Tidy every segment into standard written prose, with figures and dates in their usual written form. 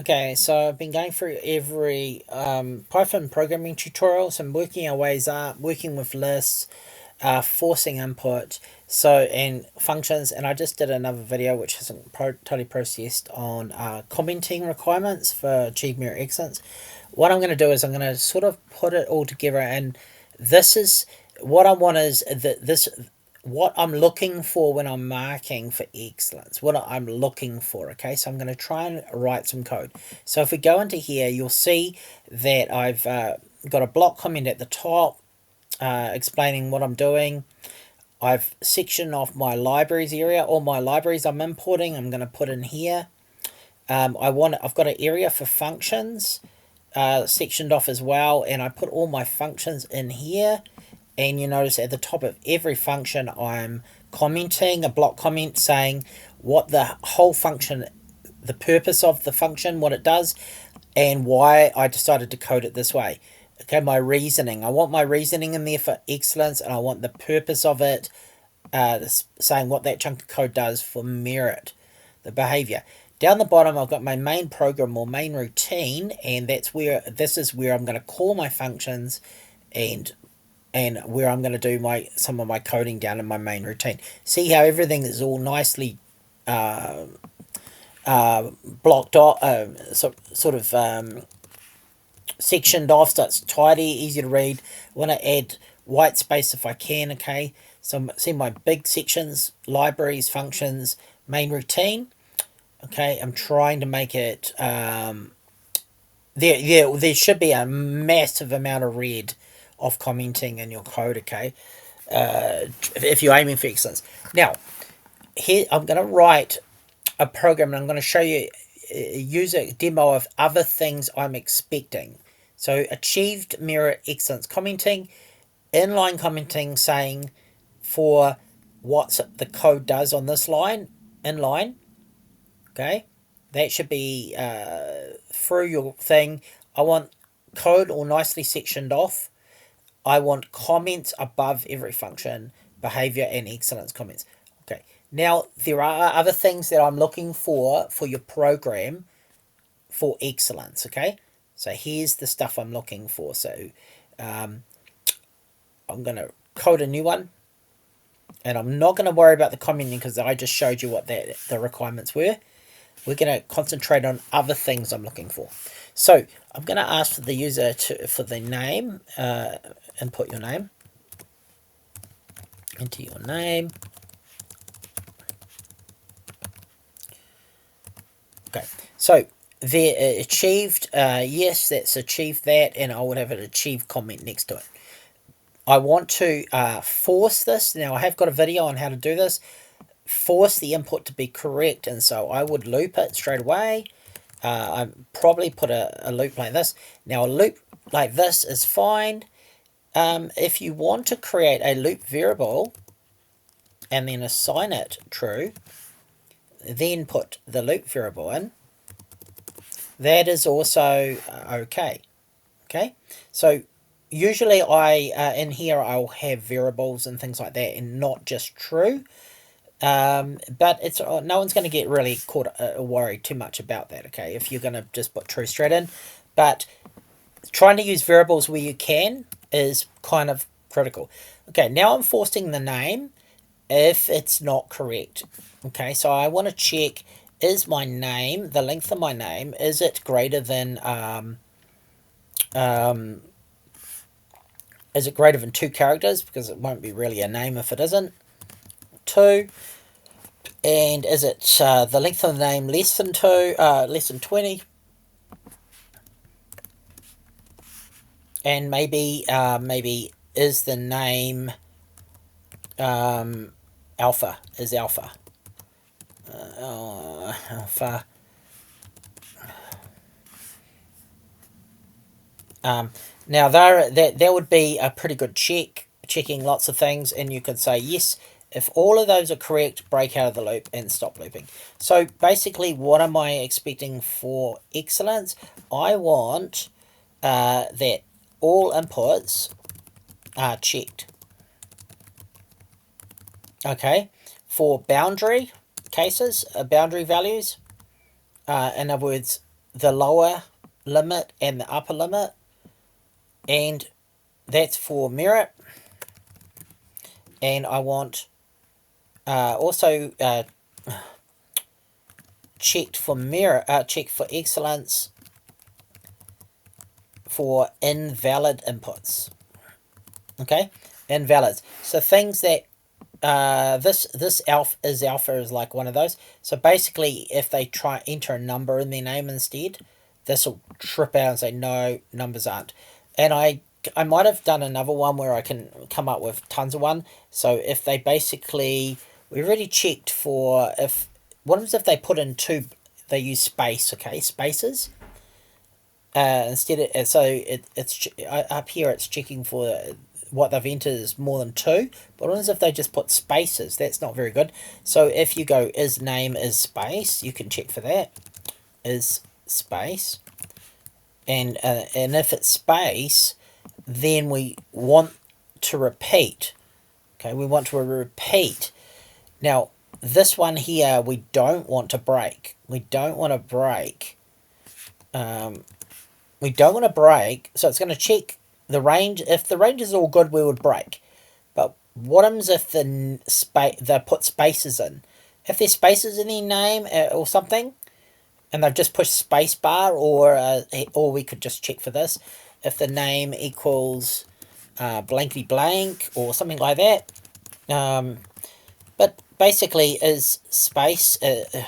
Okay, so I've been going through every Python programming tutorials and working our ways up, working with lists, forcing input, and functions. And I just did another video which isn't totally processed on commenting requirements for Achieve Mirror Excellence. What I'm going to do is I'm going to sort of put it all together, and this is what I want is that this what I'm looking for when I'm marking for excellence, what I'm looking for. Okay, so I'm going to try and write some code. So if we go into here, you'll see that I've got a block comment at the top explaining what I'm doing. I've sectioned off my libraries area. All my libraries I'm importing, I'm going to put in here. I've got an area for functions sectioned off as well, and I put all my functions in here. And you notice at the top of every function I'm commenting a block comment saying what the whole function, the purpose of the function, what it does, and why I decided to code it this way. Okay, my reasoning. I want my reasoning in there for excellence, and I want the purpose of it, saying what that chunk of code does for merit, the behavior. Down the bottom, I've got my main program or main routine, and this is where I'm going to call my functions, and where I'm going to do some of my coding down in my main routine. See how everything is all nicely blocked off, sort of sectioned off, so it's tidy, easy to read. I want to add white space if I can. Okay, so see my big sections: libraries, functions, main routine. Okay, I'm trying to make it. There should be a massive amount of red of commenting in your code. Okay, if you're aiming for excellence. Now, here I'm going to write a program, and I'm going to show you a user demo of other things I'm expecting. So achieved mirror excellence commenting, inline commenting saying for what the code does on this line, inline, okay? That should be through your thing. I want code all nicely sectioned off. I want comments above every function, behavior, and excellence comments. Okay. Now, there are other things that I'm looking for your program for excellence. Okay. So here's the stuff I'm looking for. So I'm going to code a new one, and I'm not going to worry about the commenting because I just showed you what the requirements were. We're going to concentrate on other things I'm looking for. So I'm going to ask for the user for the name, input your name, enter your name. Okay, so they achieved, yes, that's achieved that, and I would have an achieved comment next to it. I want to force this. Now, I have got a video on how to do this. Force the input to be correct, and so I would loop it straight away. I probably put a loop like this. Now, a loop like this is fine. If you want to create a loop variable and then assign it true, then put the loop variable in. That is also okay. Okay, so usually in here I'll have variables and things like that, and not just true. But it's no one's going to get really caught worried too much about that. Okay, if you're going to just put true straight in, but trying to use variables where you can is kind of critical. Okay, now I'm forcing the name if it's not correct. Okay, so I want to check, is my name, the length of my name, is it greater than is it greater than 2 characters? Because it won't be really a name if it isn't. 2. And is it the length of the name less than 2, less than 20? And maybe is the name alpha? Is alpha? Alpha. Now that would be a pretty good checking lots of things, and you could say yes. If all of those are correct, break out of the loop and stop looping. So basically, what am I expecting for excellence? I want that all inputs are checked. Okay, for boundary cases, boundary values. In other words, the lower limit and the upper limit, and that's for merit. And I want also checked for merit, check for excellence for invalid inputs. Okay, invalids. So things that this alpha is like one of those. So basically, if they try enter a number in their name instead, this will trip out and say no, numbers aren't. And I might have done another one where I can come up with tons of one. So if they basically, we already checked for if what happens if they put in two, they use space, okay, spaces. Instead of, so it's up here it's checking for what they've entered is more than two, but what happens if they just put spaces? That's not very good. So if you go is name is space, you can check for that, is space, and if it's space, then we want to repeat. Okay, we want to repeat. Now this one here we don't want to break. We don't want to break. We don't want to break, so it's going to check the range. If the range is all good, we would break. But what happens if they put spaces in? If there's spaces in their name or something, and they've just pushed space bar, or we could just check for this, if the name equals blankety blank or something like that. But basically, is space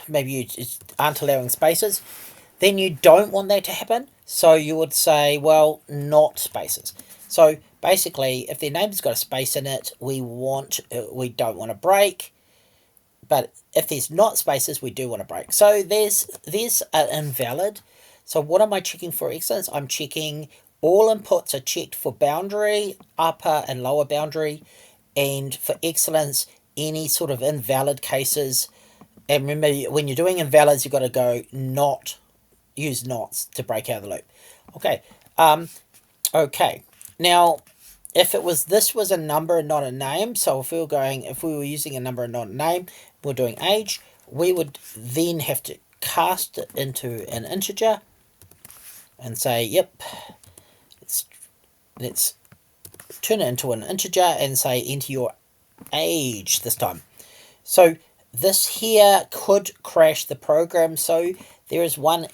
maybe you just aren't allowing spaces, then you don't want that to happen. So you would say, well, not spaces. So basically, if their name's got a space in it, we don't want to break. But if there's not spaces, we do want to break. So there's an invalid. So what am I checking for excellence? I'm checking all inputs are checked for boundary, upper and lower boundary, and for excellence, any sort of invalid cases. And remember, when you're doing invalids, you've got to go not, use nots to break out of the loop. Okay. Okay. Now, if this was a number and not a name, so if we were using a number and not a name, we're doing age, we would then have to cast it into an integer and say, yep, let's turn it into an integer and say enter your age this time. So this here could crash the program, so there is one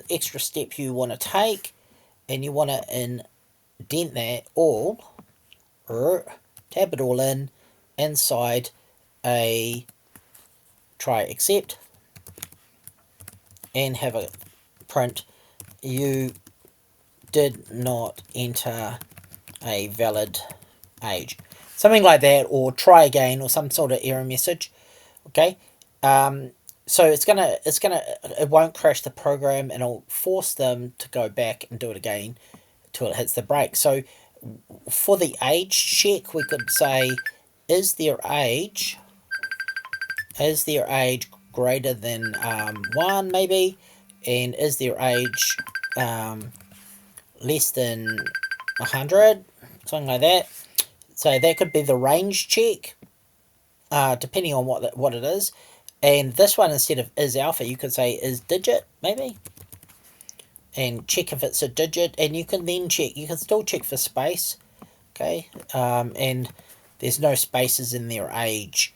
extra step you want to take, and you want to indent that all, tab it all in inside a try except, and have a print you did not enter a valid age, something like that, or try again, or some sort of error message. Okay, so it won't crash the program, and it'll force them to go back and do it again till it hits the break. So for the age check, we could say, is their age greater than 1 maybe, and is their age less than 100, something like that. So that could be the range check, depending on what it is. And this one, instead of is alpha, you could say is digit maybe, and check if it's a digit. And you can then check, you can still check for space. Okay, and there's no spaces in their age,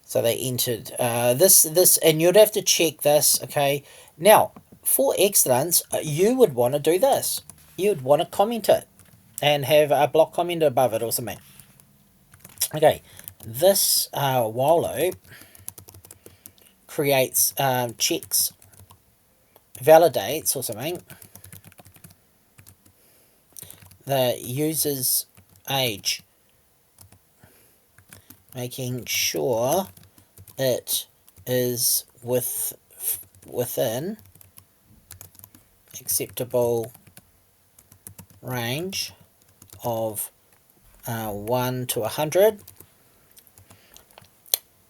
so they entered this, and you'd have to check this. Okay, now for excellence, you would want to do this. You would want to comment it and have a block comment above it or something. Okay, this while loop creates checks, validates or something the user's age, making sure it is within acceptable range of 1 to 100,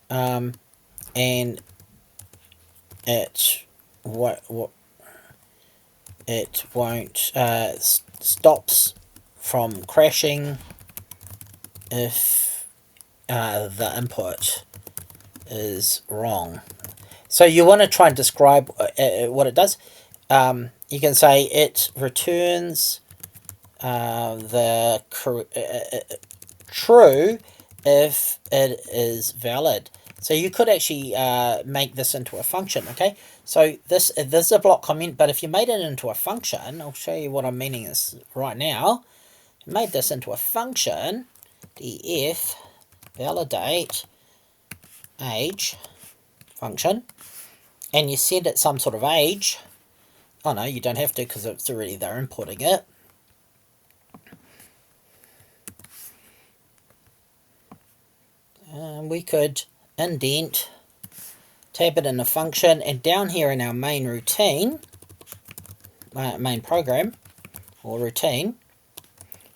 and it won't stops from crashing if the input is wrong. So you want to try and describe what it does. you can say it returns the true if it is valid. So you could actually make this into a function, okay? So this is a block comment, but if you made it into a function, I'll show you what I'm meaning is right now. Made this into a function, df validate age function, and you send it some sort of age. Oh no, you don't have to because it's already they're importing it. We could indent, tab it in a function, and down here in our main routine, main program or routine,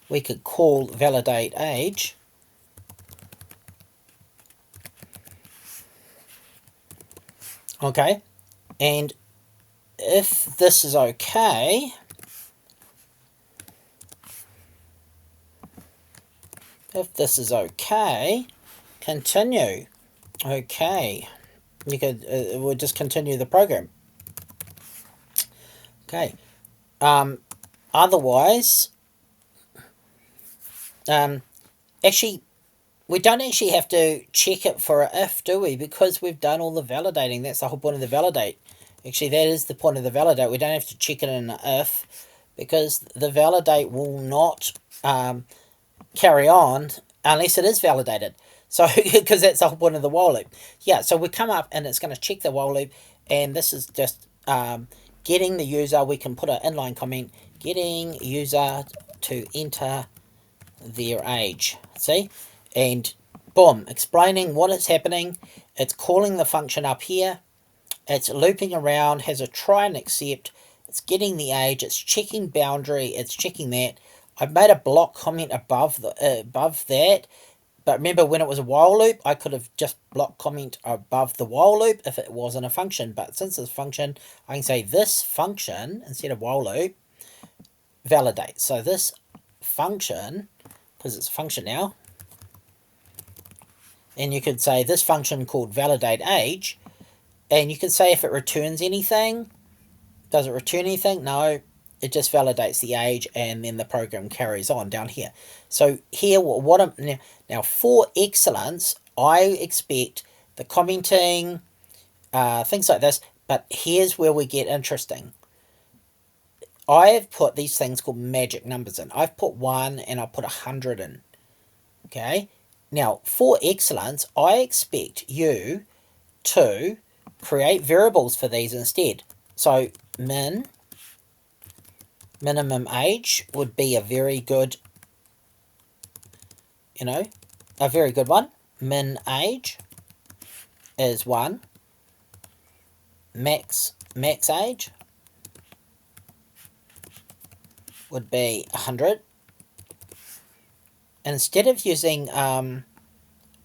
we could call validate age. Okay, and if this is okay, continue. Okay, you could we'll just continue the program. Okay, otherwise, actually, we don't actually have to check it for a if, do we? Because we've done all the validating. That's the whole point of the validate. Actually, that is the point of the validate. We don't have to check it in an if, because the validate will not carry on unless it is validated. So, because that's the whole point of the while loop. Yeah, so we come up and it's going to check the while loop, and this is just getting the user. We can put an inline comment, getting user to enter their age. See? And boom, explaining what is happening. It's calling the function up here. It's looping around, has a try and accept. It's getting the age. It's checking boundary. It's checking that. I've made a block comment above that. But remember, when it was a while loop, I could have just block comment above the while loop if it wasn't a function. But since it's a function, I can say this function, instead of while loop, validate. So this function, because it's a function now, and you could say this function called validate age, and you could say if it returns anything. Does it return anything? No. It just validates the age, and then the program carries on down here. So here, now for excellence, I expect the commenting, things like this, but here's where we get interesting. I have put these things called magic numbers in. I've put 1 and I put 100 in. Okay? Now, for excellence, I expect you to create variables for these instead. So minimum age would be a very good, a very good one. Min age is 1. Max age would be 100. And instead of using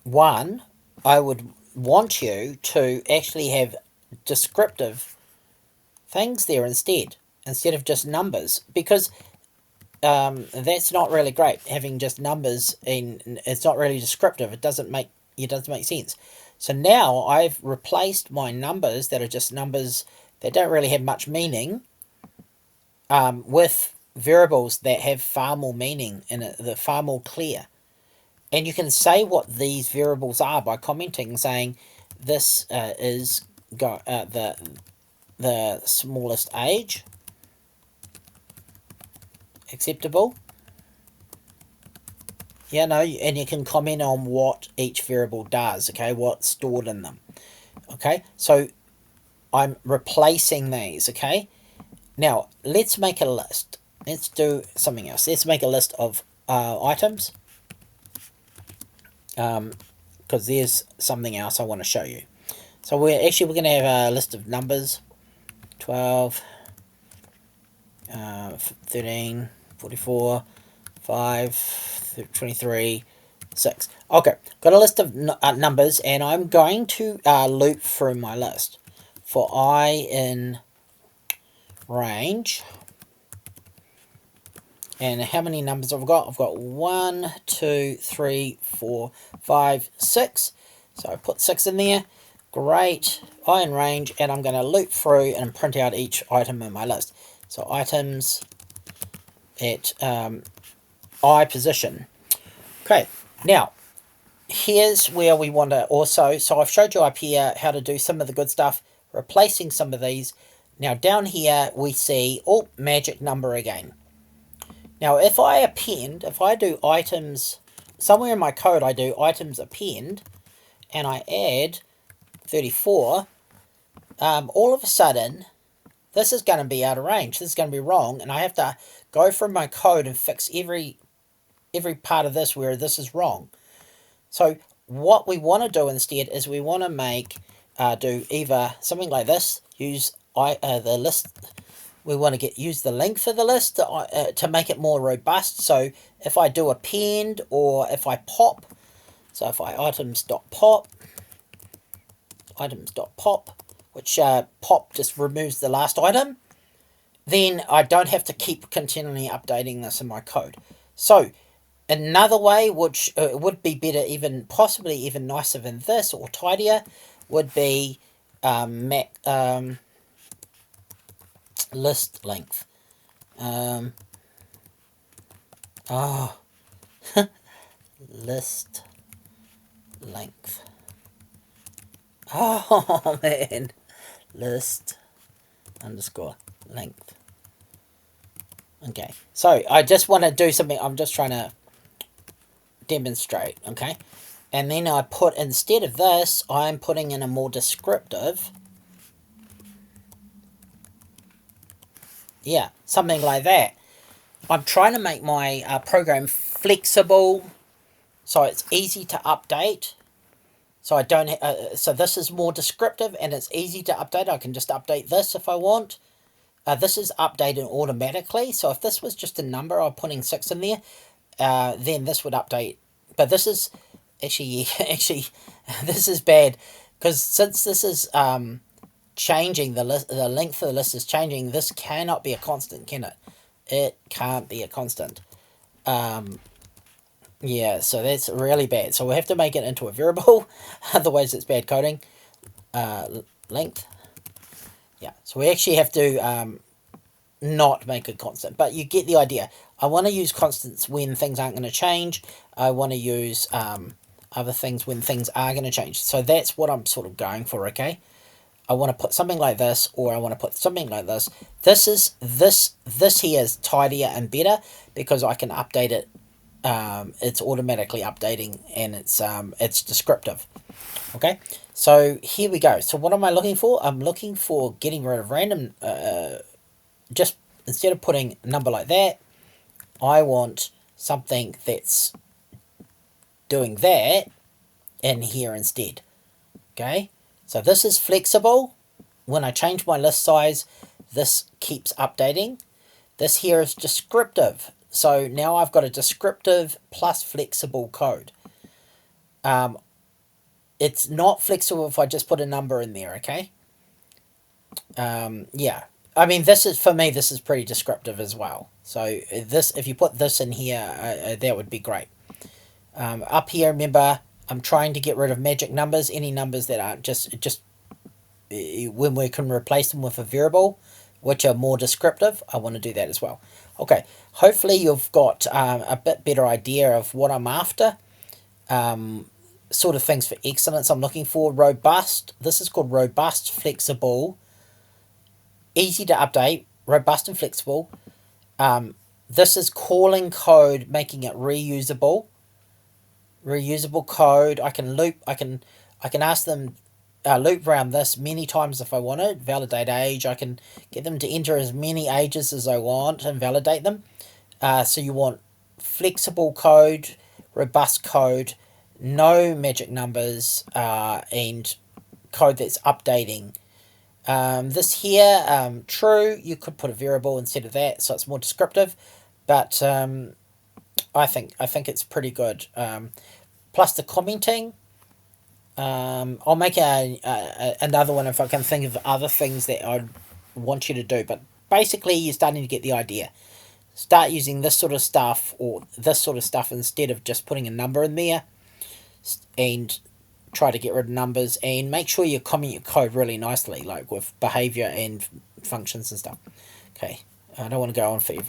1, I would want you to actually have descriptive things there instead of just numbers, because that's not really great having just numbers, and it's not really descriptive. It doesn't make sense. So now I've replaced my numbers that are just numbers that don't really have much meaning with variables that have far more meaning and they're far more clear. And you can say what these variables are by commenting, saying this is the smallest age acceptable. Yeah, no, and you can comment on what each variable does, okay, what's stored in them. Okay, so I'm replacing these, okay? Now, let's make a list. Let's do something else. Let's make a list of items, because there's something else I want to show you. So we're going to have a list of numbers, 12, 13, 44, 5, 23, 6. Okay, got a list of numbers, and I'm going to loop through my list. For I in range, and how many numbers I've got? I've got 1, 2, 3, 4, 5, 6. So I put 6 in there. Great. Iron range, and I'm going to loop through and print out each item in my list. So items at I position. Okay, now here's where we want to also, so I've showed you up here how to do some of the good stuff, replacing some of these. Now down here we see, oh, magic number again. Now if I append, if I do items, somewhere in my code I do items append, and I add 34, all of a sudden, this is going to be out of range. This is going to be wrong, and I have to go through my code and fix every part of this where this is wrong. So what we want to do instead is we want to make, do either something like this, use the list, we want to use the length of the list to make it more robust. So if I do append, or if I pop, so if I items.pop, which pop just removes the last item, then I don't have to keep continually updating this in my code. So another way, which would be better, even possibly even nicer than this, or tidier, would be list length. List length. Oh man, list underscore length. Okay, so I just want to do something. I'm just trying to demonstrate. Okay, and then I put, instead of this, I'm putting in a more descriptive. Yeah, something like that. I'm trying to make my program flexible, so it's easy to update. So I don't. So this is more descriptive, and it's easy to update. I can just update this if I want. This is updated automatically. So if this was just a number, I'm putting 6 in there, then this would update. But this is actually this is bad, because since this is changing, the length of the list is changing. This cannot be a constant, can it? It can't be a constant. Yeah, so that's really bad. So we have to make it into a variable, otherwise it's bad coding. Length. Yeah, so we actually have to not make it constant, but you get the idea. I want to use constants when things aren't going to change. I want to use other things when things are going to change. So that's what I'm sort of going for, okay? I want to put something like this, or I want to put something like this. This here is tidier and better, because I can update it. It's automatically updating, and it's descriptive. Okay, so here we go. So what am I looking for? I'm looking for getting rid of random. Just instead of putting a number like that, I want something that's doing that in here instead. Okay, so this is flexible. When I change my list size, this keeps updating. This here is descriptive. So now I've got a descriptive plus flexible code. It's not flexible if I just put a number in there, okay? Yeah. I mean, this is, for me, this is pretty descriptive as well. So this, if you put this in here, that would be great. Up here, remember, I'm trying to get rid of magic numbers, any numbers that aren't just when we can replace them with a variable, which are more descriptive. I want to do that as well. Okay, hopefully you've got a bit better idea of what I'm after. Sort of things for excellence I'm looking for. Robust. This is called robust, flexible, easy to update, robust and flexible. This is calling code, making it reusable. Reusable code. I can loop. I can ask them loop around this many times if I want it. Validate age. I can get them to enter as many ages as I want and validate them. So you want flexible code, robust code, no magic numbers, and code that's updating. This here, true, you could put a variable instead of that, so it's more descriptive, but I think it's pretty good. Plus the commenting, I'll make another one if I can think of other things that I'd want you to do, but basically you're starting to get the idea. Start using this sort of stuff, or this sort of stuff, instead of just putting a number in there, and try to get rid of numbers, and make sure you comment your code really nicely, like with behavior and functions and stuff. Okay, I don't want to go on forever.